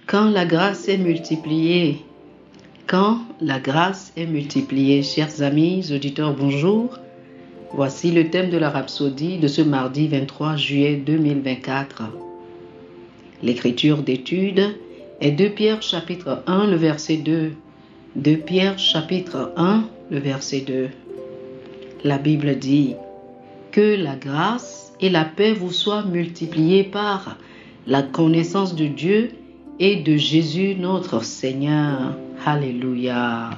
Quand la grâce est multipliée, chers amis, auditeurs, bonjour. Voici le thème de la rhapsodie de ce mardi 23 juillet 2024. L'écriture d'étude est 2 Pierre chapitre 1, le verset 2. 2 Pierre chapitre 1, le verset 2. La Bible dit « Que la grâce et la paix vous soient multipliées par la connaissance de Dieu et de Jésus notre Seigneur. » Alléluia.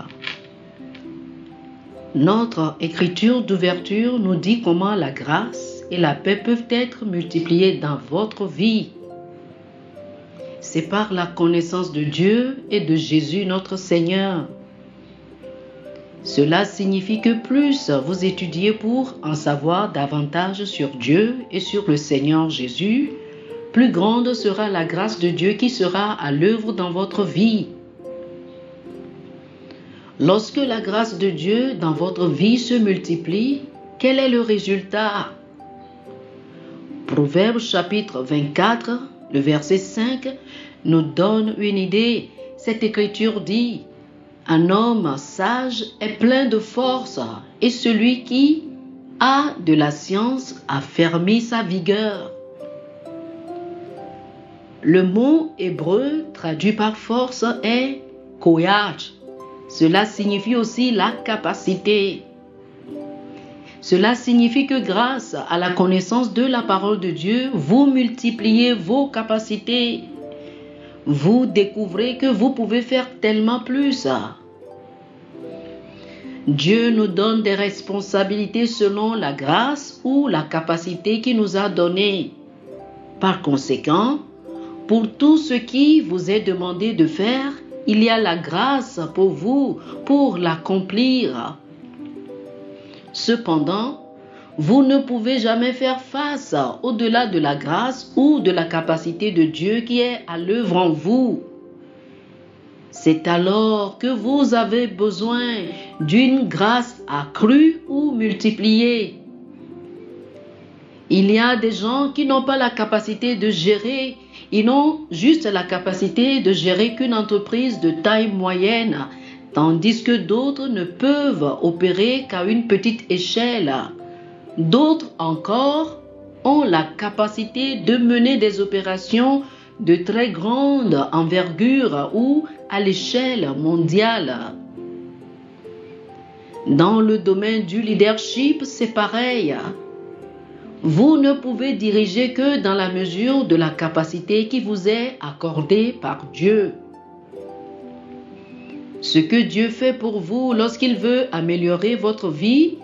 Notre écriture d'ouverture nous dit comment la grâce et la paix peuvent être multipliées dans votre vie. C'est par la connaissance de Dieu et de Jésus notre Seigneur. Cela signifie que plus vous étudiez pour en savoir davantage sur Dieu et sur le Seigneur Jésus, plus grande sera la grâce de Dieu qui sera à l'œuvre dans votre vie. Lorsque la grâce de Dieu dans votre vie se multiplie, quel est le résultat? Proverbes chapitre 24, le verset 5, nous donne une idée. Cette écriture dit « Un homme sage est plein de force, et celui qui a de la science affermit sa vigueur. » Le mot hébreu traduit par force est « koyach ». Cela signifie aussi la capacité. Cela signifie que grâce à la connaissance de la parole de Dieu, vous multipliez vos capacités. Vous découvrez que vous pouvez faire tellement plus. Dieu nous donne des responsabilités selon la grâce ou la capacité qu'il nous a donnée. Par conséquent, pour tout ce qui vous est demandé de faire, il y a la grâce pour vous pour l'accomplir. Cependant, vous ne pouvez jamais faire face au-delà de la grâce ou de la capacité de Dieu qui est à l'œuvre en vous. C'est alors que vous avez besoin d'une grâce accrue ou multipliée. Il y a des gens qui n'ont pas la capacité de gérer. Ils n'ont juste la capacité de gérer qu'une entreprise de taille moyenne, tandis que d'autres ne peuvent opérer qu'à une petite échelle. D'autres encore ont la capacité de mener des opérations de très grande envergure ou à l'échelle mondiale. Dans le domaine du leadership, c'est pareil. Vous ne pouvez diriger que dans la mesure de la capacité qui vous est accordée par Dieu. Ce que Dieu fait pour vous lorsqu'il veut améliorer votre vie,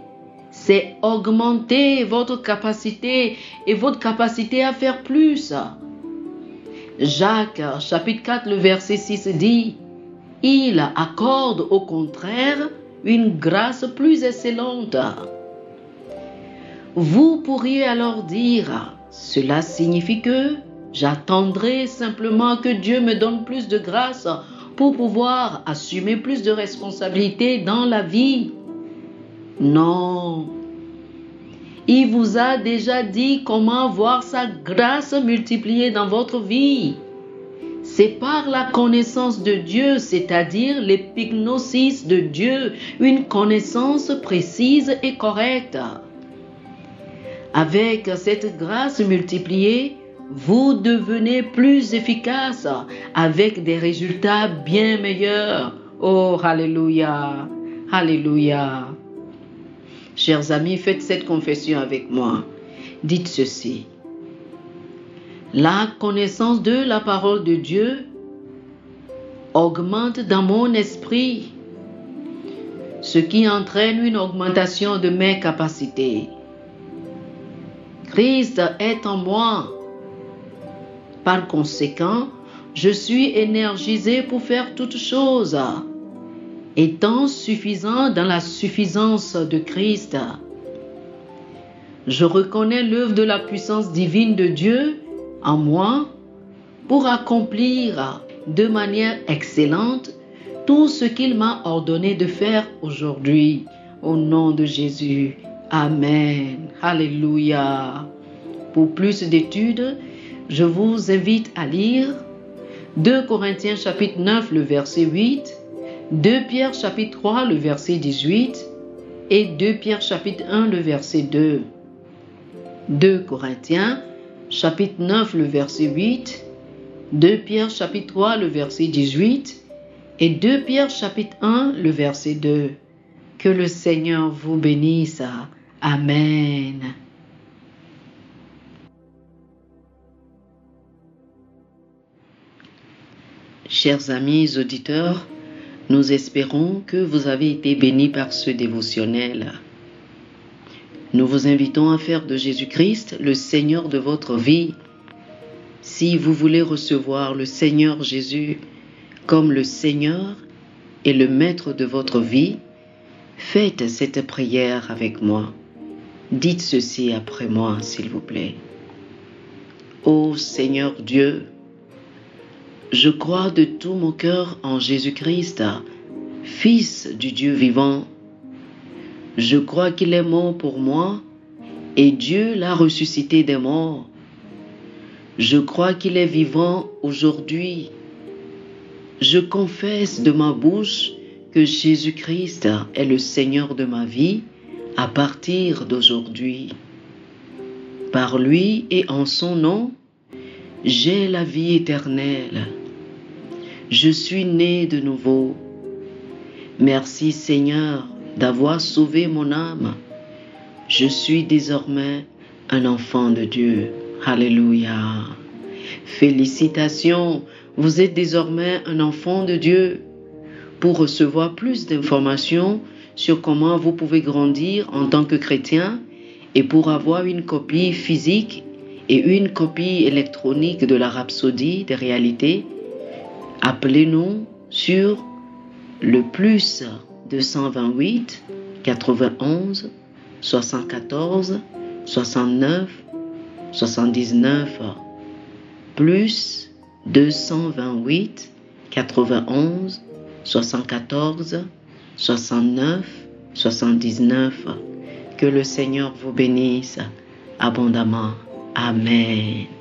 c'est augmenter votre capacité et votre capacité à faire plus. Jacques, chapitre 4, le verset 6 dit « Il accorde au contraire une grâce plus excellente. » Vous pourriez alors dire, cela signifie que j'attendrai simplement que Dieu me donne plus de grâce pour pouvoir assumer plus de responsabilités dans la vie. Non. Il vous a déjà dit comment voir sa grâce multipliée dans votre vie. C'est par la connaissance de Dieu, c'est-à-dire l'épignosis de Dieu, une connaissance précise et correcte. Avec cette grâce multipliée, vous devenez plus efficace avec des résultats bien meilleurs. Oh, alléluia, alléluia. Chers amis, faites cette confession avec moi. Dites ceci. La connaissance de la parole de Dieu augmente dans mon esprit, ce qui entraîne une augmentation de mes capacités. Christ est en moi. Par conséquent, je suis énergisé pour faire toutes choses, étant suffisant dans la suffisance de Christ. Je reconnais l'œuvre de la puissance divine de Dieu en moi pour accomplir de manière excellente tout ce qu'il m'a ordonné de faire aujourd'hui. Au nom de Jésus. Amen. Alléluia. Pour plus d'études, je vous invite à lire 2 Corinthiens chapitre 9, le verset 8, 2 Pierre chapitre 3, le verset 18 et 2 Pierre chapitre 1, le verset 2. 2 Corinthiens chapitre 9, le verset 8, 2 Pierre chapitre 3, le verset 18 et 2 Pierre chapitre 1, le verset 2. Que le Seigneur vous bénisse. Amen. Chers amis auditeurs, nous espérons que vous avez été bénis par ce dévotionnel. Nous vous invitons à faire de Jésus-Christ le Seigneur de votre vie. Si vous voulez recevoir le Seigneur Jésus comme le Seigneur et le Maître de votre vie, faites cette prière avec moi. Dites ceci après moi, s'il vous plaît. Ô Seigneur Dieu, je crois de tout mon cœur en Jésus-Christ, Fils du Dieu vivant. Je crois qu'il est mort pour moi et Dieu l'a ressuscité des morts. Je crois qu'il est vivant aujourd'hui. Je confesse de ma bouche que Jésus-Christ est le Seigneur de ma vie à partir d'aujourd'hui. Par lui et en son nom, j'ai la vie éternelle. Je suis né de nouveau. Merci Seigneur d'avoir sauvé mon âme. Je suis désormais un enfant de Dieu. Alléluia. Félicitations, vous êtes désormais un enfant de Dieu. Pour recevoir plus d'informations sur comment vous pouvez grandir en tant que chrétien et pour avoir une copie physique et une copie électronique de la Rhapsodie des réalités, appelez-nous sur le plus 228 91 74 69 79 plus 228 91 74 69 79. Que le Seigneur vous bénisse abondamment. Amen.